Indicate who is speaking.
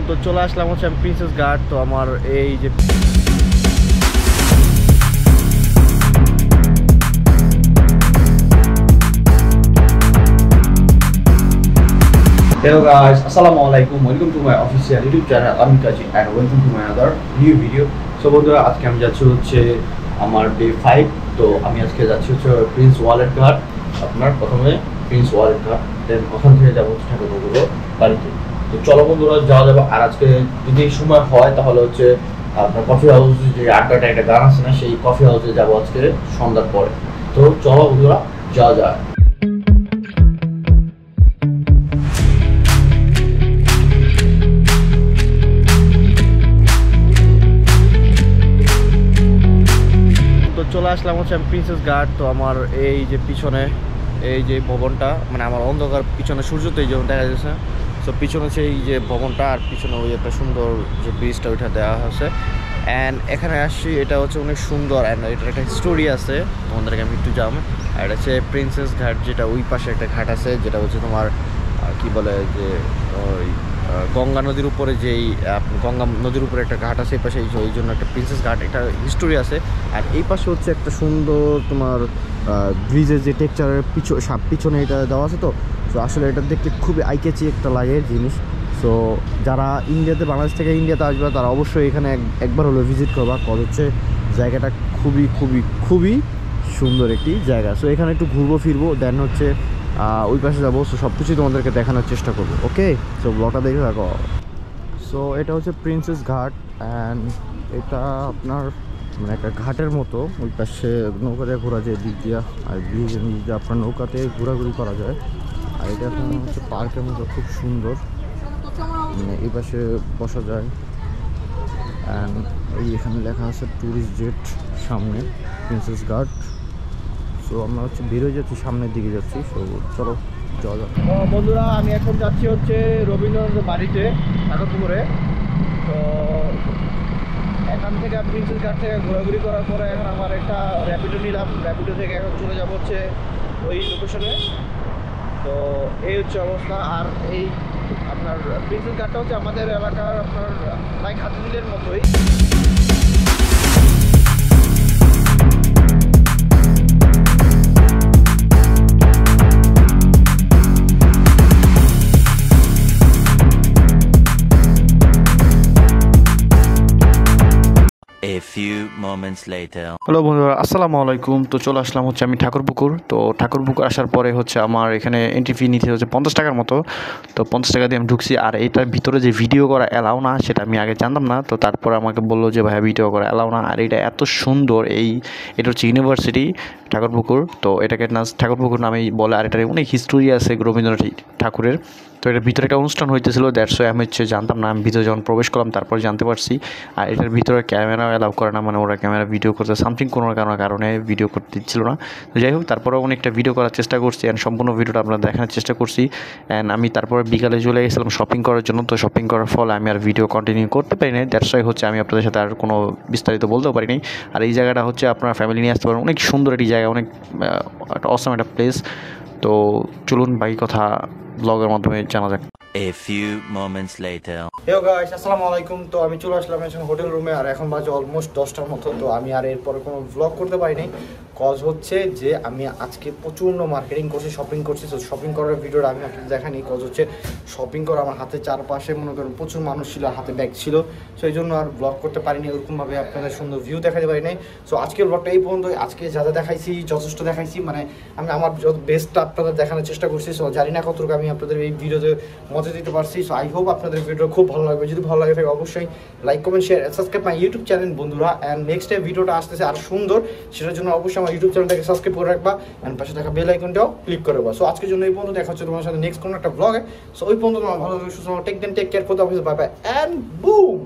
Speaker 1: তো চলে আসলাম হচ্ছে আমি প্রিন্সেস ঘাট। তো আমার এই যে
Speaker 2: Hello guys, Assalamualaikum. Welcome to my official YouTube channel Amin Kaji and welcome to my another new video. So বন্ধুরা আজকে আমি যাচ্ছি হচ্ছে আমার ডে 5। তো আমি আজকে যাচ্ছি হচ্ছে প্রিন্স ওয়ালেট ঘাট। আপনার প্রথমে প্রিন্স ওয়ালেট ঘাট, দেন ওখান থেকে যাবো ঠাকুরগুলো বাড়িতে। তো চলো বন্ধুরা যাওয়া যাবে। আর আজকে যদি সময় হয় তাহলে হচ্ছে আপনার কফি হাউস যে আড্ডাটা একটা গান আছে না, সেই কফি হাউসে যাবো আজকে সন্ধ্যার পরে। তো চলো বন্ধুরা যাওয়া যায়।
Speaker 1: চলে আসলাম হচ্ছে আমি প্রিন্সেস ঘাট। তো আমার এই যে পিছনে এই যে ভবনটা, মানে আমার অন্ধকার পিছনে সূর্য তো এই যেমন দেখা যাচ্ছে। সো পিছনে হচ্ছে এই যে ভবনটা, আর পিছনে ওই একটা সুন্দর যে ব্রিজটা ওইটা দেওয়া হয়েছে। অ্যান্ড এখানে আসছি, এটা হচ্ছে অনেক সুন্দর অ্যান্ড এটার একটা স্টোরি আছে, তোমাদেরকে আমি একটু যাম। আর এটা হচ্ছে প্রিন্সেস ঘাট, যেটা ওই পাশে একটা ঘাট আছে, যেটা হচ্ছে তোমার কি বলে যে ওই গঙ্গা নদীর উপরে যেই গঙ্গা নদীর উপরে একটা ঘাট আছে এই পাশে, এই জন্য একটা প্রিন্সেস ঘাট, একটা হিস্টোরি আছে। আর এই পাশে হচ্ছে একটা সুন্দর তোমার ব্রিজের যে টেক্সচারের পিছনে এটা দেওয়া আছে। তো আসলে এটা দেখতে খুবই আইকেচি একটা লাগে জিনিস। সো যারা ইন্ডিয়াতে, বাংলাদেশ থেকে ইন্ডিয়াতে আসবে তারা অবশ্যই এখানে একবার হলো ভিজিট করবা। কজ হচ্ছে জায়গাটা খুবই খুবই খুবই সুন্দর একটি জায়গা। সো এখানে একটু ঘুরবো ফিরবো, দেন হচ্ছে ওই পাশে যাবো। সো সব কিছুই তোমাদেরকে দেখানোর চেষ্টা করবো। ওকে, সো ব্লগটা দেখে থাকো। সো এটা হচ্ছে প্রিন্সেস ঘাট অ্যান্ড এটা আপনার মানে একটা ঘাটের মতো। ওই পাশে নৌকা দিয়ে ঘোরা যায় দিক দিয়া, আর ব্রিজের নিচ দিয়ে আপনার নৌকাতে ঘোরাঘুরি করা যায়। আর এটা এখন হচ্ছে পার্কের মতো, খুব সুন্দর, মানে এই পাশে বসা যায়। অ্যান্ড এই এখানে লেখা আছে ট্যুরিস্ট জেট সামনে প্রিন্সেস ঘাট। তো আমরা হচ্ছে বেরোয় যাচ্ছি, সামনের দিকে যাচ্ছি। সো চলো যাওয়া যাক। বন্ধুরা আমি এখন যাচ্ছি হচ্ছে রবীন্দ্রনাথের বাড়িতে ঠাকুরপুকুরে। তো এখান থেকে প্রিন্সেস ঘাট থেকে ঘোরাঘুরি করার পরে এখন আমার একটা র্যাপিডো নিলাম। র্যাপিডো থেকে এখন চলে যাবো হচ্ছে ওই লোকেশনে। তো এই হচ্ছে অবস্থা। আর এই আপনার প্রিন্সেস ঘাটটা হচ্ছে আমাদের এলাকার আপনার লাইক হাতিঝিলের মতোই।
Speaker 3: A few moments later.
Speaker 4: Hello বন্ধুরা, আসসালামু আলাইকুম। তো চলে আসলাম হচ্ছে আমি ঠাকুরপুকুর। তো ঠাকুরপুকুর আসার পরে হচ্ছে আমার এখানে এন্ট্রি ফি নিতে হচ্ছে 50 টাকার মতো। তো 50 টাকা দিয়ে আমি ঢুকছি। আর এটার ভিতরে যে ভিডিও করা অ্যালাউ না, সেটা আমি আগে জানতাম না। তো তারপর আমাকে বললো যে ভাইয়া ভিডিও করা অ্যালাউ না। আর এটা এত সুন্দর, এটা হচ্ছে ইউনিভার্সিটি ঠাকুরপুকুর। তো এটাকে ঠাকুরপুকুর নামেই বলে। আর এটার অনেক হিস্টোরি আছে রবীন্দ্রনাথ ঠাকুরের। তো এটার ভিতরে একটা অনুষ্ঠান হইতেছিল, দ্যাটস ওয়াই আমি হচ্ছে জানতাম না। আমি ভিতরে যখন প্রবেশ করলাম তারপর জানতে পারছি। আর এটার ভিতরে ক্যামেরা অ্যালাউ করে না, মানে ওরা ক্যামেরা ভিডিও করতে সামথিং কোনো কারণে ভিডিও করতে দিচ্ছিল না। তো যাই হোক, তারপরেও অনেকটা ভিডিও করার চেষ্টা করছি অ্যান্ড সম্পূর্ণ ভিডিওটা আপনারা দেখানোর চেষ্টা করছি। অ্যান্ড আমি তারপরে বিকালে চলে গেছিলাম শপিং করার জন্য। তো শপিং করার ফলে আমি আর ভিডিও কন্টিনিউ করতে পারি নাই। দ্যাটস ওয়াই হচ্ছে আমি আপনাদের সাথে আর কোনো বিস্তারিত বলতেও পারিনি। আর এই জায়গাটা হচ্ছে আপনার ফ্যামিলি নিয়ে আসতে পারেন, অনেক সুন্দর একটি জায়গা, অনেক একটা অসাম একটা প্লেস। তো চলুন বাকি কথা ব্লগের মাধ্যমে জানা যাক।
Speaker 3: A few moments later.
Speaker 1: Hello guys, আসসালামু আলাইকুম। তো আমি চলে আসলাম এখন হোটেল রুমে। আর এখন বাজে অলমোস্ট 10টার মতো। তো আমি আর এরপরে কোনো ব্লগ করতে পারিনি। কজ হচ্ছে যে আমি আজকে প্রচণ্ড মার্কেটিং করছি, শপিং করছি। তো শপিং করার ভিডিওটা আমি আপনাকে দেখানি। কজ হচ্ছে শপিং করা আমার হাতে চারপাশে মনে করেন প্রচুর মানুষ ছিল, হাতে ব্যাগ ছিল। সো এই জন্য আর ব্লগ করতে পারিনি, ওরকমভাবে আপনাদের সুন্দর ভিউ দেখাতে পারিনি। সো আজকের ব্লগটা এই পর্যন্ত। আজকে যা যা দেখাইছি যথেষ্ট দেখাইছি, মানে আমি আমার বেস্টটা আপনাদের দেখানোর চেষ্টা করছি। সো জানি না কতটুকু আমি আপনাদের এই ভিডিওতে মজা দিতে পারছি। সো আই হোপ আপনাদের ভিডিও খুব ভালো লাগবে। যদি ভালো লাগে থাকে অবশ্যই like, comment, share, subscribe my YouTube channel বন্ধুরা। অ্যান্ড নেক্সট টাইম ভিডিওটা আসতেছে আর সুন্দর, সেটার জন্য অবশ্যই আমার ইউটিউব চ্যানেলটাকে সাবস্ক্রাইব করে রাখবা অ্যান্ড পাশে থাকা বেল আইকনটাও ক্লিক করে রাখবা। সো আজকের জন্য এই পর্যন্ত। দেখা হচ্ছে তোমার সাথে নেক্সট কোনো একটা ব্লগে। সো ওই পর্যন্ত তোমার ভালো লাগে, সুস্থ টেক কেয়ার, খোদা হাফেজ, বাই বাই অ্যান্ড বুম।